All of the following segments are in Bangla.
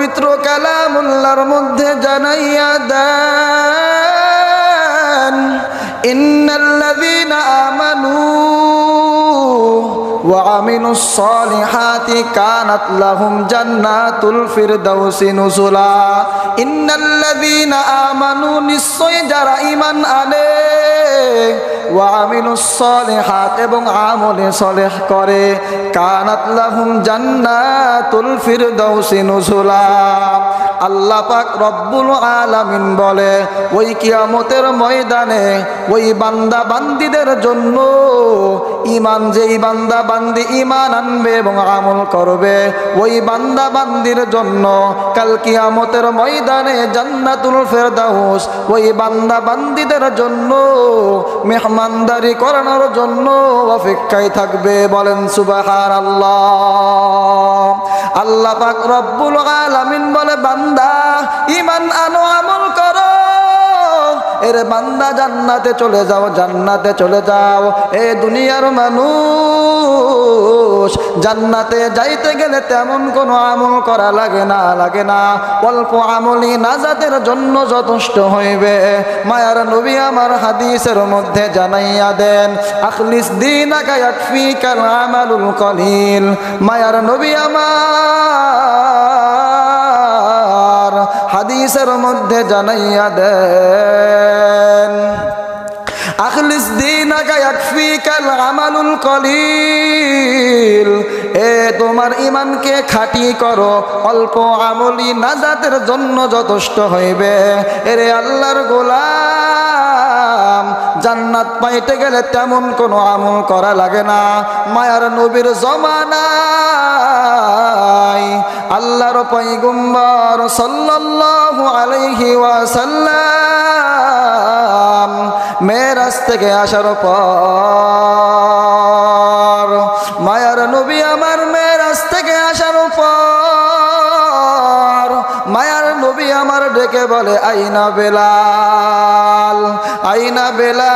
পবিত্র কালামুল্লাহর মধ্যে জানাইয়া দেন, ইন্নাল্লাযীনা আমানু ওয়া আমিলুস সালিহাতি কানাত লাহুম জান্নাতুল ফিরদাউসি নুজুলা। ইন্নাল্লাযীনা আমানু, নিশ্চয় যারা ঈমান আনে, ওয়া আমিলুস সালিহাত এবং আমলে সালেহ করে, কানাত লাহুম জান্নাতুল ফিরদাউসি নুজুলা। আল্লাহ পাক রব্বুল আলামিন বলে, ওই কিয়ামতের ময়দানে ওই বান্দা বান্দীদের জন্য, ঈমান যেই বান্দা বান্দি ঈমান আনবে এবং আমল করবে, ওই বান্দা বান্দির জন্য কাল কিয়ামতের ময়দানে জান্নাতুল ফিরদাউস ওই বান্দা বান্দীদের জন্য মেহমানদারি করানোর জন্য অপেক্ষায় থাকবে। বলেন সুবহানাল্লাহ। আল্লাহ পাক রব্বুল আলামিন বলে, বান্দা ঈমান আনো, আমল করো, এর বান্দা জান্নাতে চলে যাও, জান্নাতে চলে যাও। এ দুনিয়ার মানুষ, জান্নাতে যাইতে গেলে তেমন কোনো আমল করা লাগে না, অল্প আমলই নাজাতের জন্য যথেষ্ট হইবে। মায়ার নবী আমার হাদিসের মধ্যে জানাইয়া দেন, আখলিস দীনাকা ইয়াকফিকাল আমালুল কলিল। মায়ার নবী আমার হাদিসের মধ্যে জানাইয়া দেন, আখলিস দীনাকা ইয়াকফিকাল আমালুল কলিল। এ তোমার ঈমানকে খাঁটি করো, অল্প আমলি নাজাতের জন্য যথেষ্ট হইবে। এরে আল্লাহর গোলাম, জান্নাত পাইতে গেলে তেমন কোনো আমল করা লাগে না। মায়ার নবীর জমানায় আল্লাহর পয়গম্বর সাল্লাল্লাহু আলাইহি ওয়াসাল্লাম মেরাজ থেকে আসার পর, মায়ার নবী আমার মেরাজ থেকে আসার পর, মায়ার নবী আমার ডেকে বলে, আইনা বেলাল, আইনা বেলাল,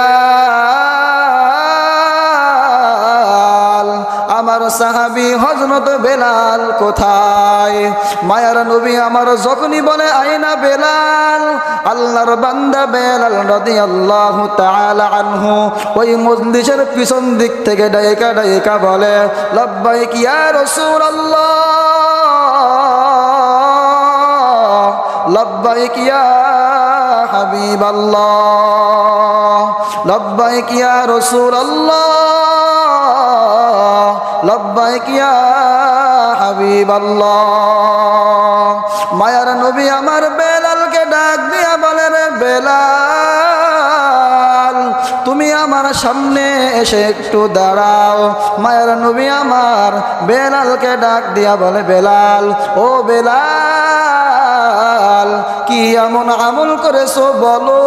আমার সাহাবী হযরত বেলাল কোথায়? মায়ার নবী আমার যখনই বলে আইনা বেলাল, আল্লাহর বান্দা বেলাল রাদিয়াল্লাহু তাআলা আনহু ওই মজলিসের পিছন দিক থেকে ডাইকা ডাইকা বলে, লাব্বাইক ইয়া রাসূলুল্লাহ, লাব্বাইক ইয়া হাবিবাল্লাহ, লাব্বাইক ইয়া রাসূলুল্লাহ, লাব্বাইক ইয়া হাবিবাল্লাহ। মায়ার নবী আমার বেলালকে ডাক দিয়া বলে, রে বেলাল, তুমি আমার সামনে এসে একটু দাঁড়াও। মায়ার নবী আমার বেলালকে ডাক দিয়া বলে, বেলাল, ও বেলাল, কি এমন আমল করেছো বলো,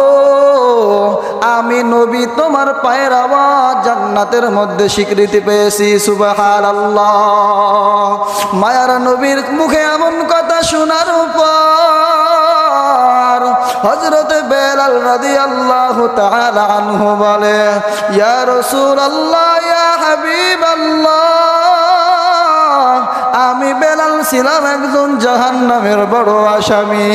আমি নবী তোমার পায়ের আওয়াজ জান্নাতের মধ্যে স্বীকৃতি পেয়েছি। সুবহানাল্লাহ। মায়ার নবীর মুখে এমন কথা শোনার পর হযরত বেলাল রাদিয়াল্লাহু তাআলা আনহু বলে, ইয়া রাসূলুল্লাহ, ইয়া হাবিবাল্লাহ, আমি বেলাল ছিলাম একজন জাহান্নামের বড় আসামি।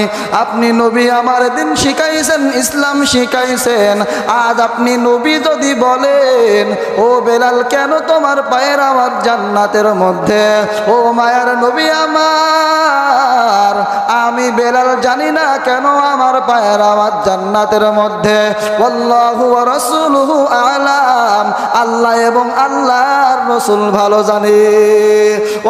আপনি নবী আমার দিন শিখাইছেন, ইসলাম শিখাইছেন, আজ আপনি নবী যদি বলেন, ও বেলাল, কেন তোমার পায়ের আওয়াজ জান্নাতের মধ্যে? ও মায়ার নবী আমার, আমি বেলাল জানি না কেন আমার পায়ের আওয়াজ জান্নাতের মধ্যে। আল্লাহু ওয়া রাসূলুহু আ'লাম, আল্লাহ এবং আল্লাহর রাসূল ভালো জানে।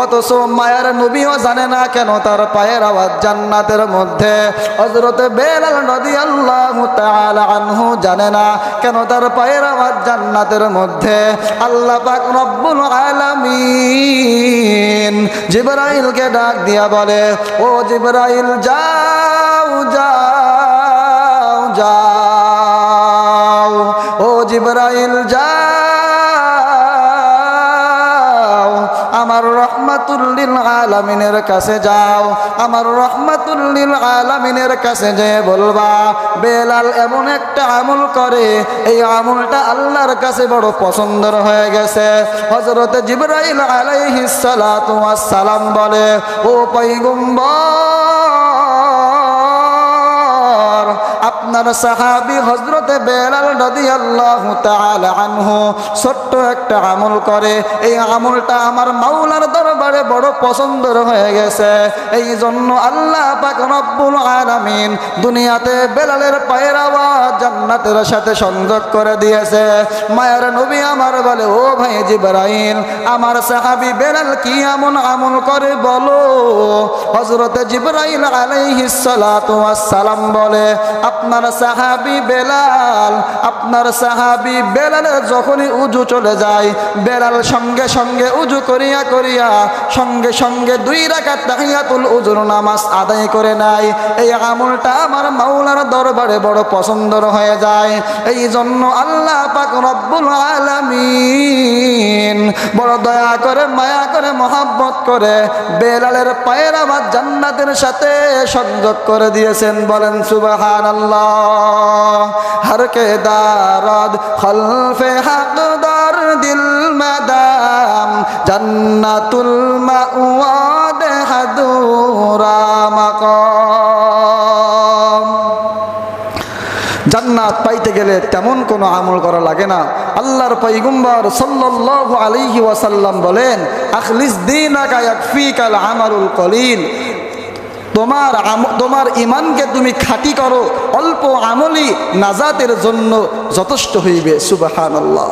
অথচ মায়ার নবীও জানে না কেন তার পায়ের আওয়াজ জান্নাতের মধ্যে। হযরত বেলাল রাদিয়াল্লাহু তাআলা আনহু জানে না কেন তার পায়ের আওয়াজ জান্নাতের মধ্যে। আল্লাহ পাক রব্বুল আলামিন জিবরাইলকে ডাক দিয়া বলে, ও জিবরাইল, যাও যাও যাও, ও জিবরাইল যাও, আমার রহমাতুল লিল আলামিনের কাছে যাও, আমার রহমাতুল লিল আলামিনের কাছে যেয়ে বলবা, বেলাল এমন একটা আমল করে, এই আমলটা আল্লাহর কাছে বড় পছন্দের হয়ে গেছে। হযরত জিবরাইল আলাইহিস সালাতু ওয়াস সালাম বলে, ও পয়গম্বর, আপনার সাহাবী হযরতে বেলাল রাদিয়াল্লাহু তাআলা আনহু ছোট্ট একটা আমল করে, এই আমলটা আমার মাওলার দরবারে বড় পছন্দের হয়ে গেছে। এই জন্য আল্লাহ পাক রব্বুল আলামিন দুনিয়াতে বেলালের পায়ের আওয়াজ জান্নাতের সাথে সংযোগ করে দিয়েছে। মায়ের নবী আমার বলে, ও ভাই জিবরাইল, আমার সাহাবী বেলাল কি এমন আমল করে বলো। হযরতে জিবরাইল আলাইহিস সালাতু ওয়াস সালাম বলে, আপনার সাহাবী বেলাল, আপনার সাহাবী বেলালের যখনই উজু চলে যায়, বেলাল সঙ্গে সঙ্গে উজু করিয়া করিয়া সঙ্গে সঙ্গে 2 রাকাত তাহিয়াতুল উজুর নামাজ আদায় করে নেয়। এই আমলটা আমার মাওলার দরবারে বড় পছন্দের হয়ে যায়। এই জন্য আল্লাহ পাক রব্বুল আলামিন বড় দয়া করে, মায়া করে, মহব্বত করে বেলালের পায়ের আওয়াজ জান্নাতের সাথে সংযোগ করে দিয়েছেন। বলেন সুবহানাল্লাহ। হর কে দারদ খলফে হকদার দিল মাদাম জান্নাতুল মাওয়াদ হাদুরা মাকাম। জান্নাত পাইতে গেলে তেমন কোনো আমল করা লাগে না। আল্লাহর পয়গম্বর সাল্লাল্লাহু আলাইহি ওয়াসাল্লাম বলেন, আখলিস দীনাকা ইয়াকফিকাল আমালুল কলিল। তোমার ইমানকে তুমি খাঁটি করো, অল্প আমলই নাজাতের জন্য যথেষ্ট হইবে। সুবহানাল্লাহ।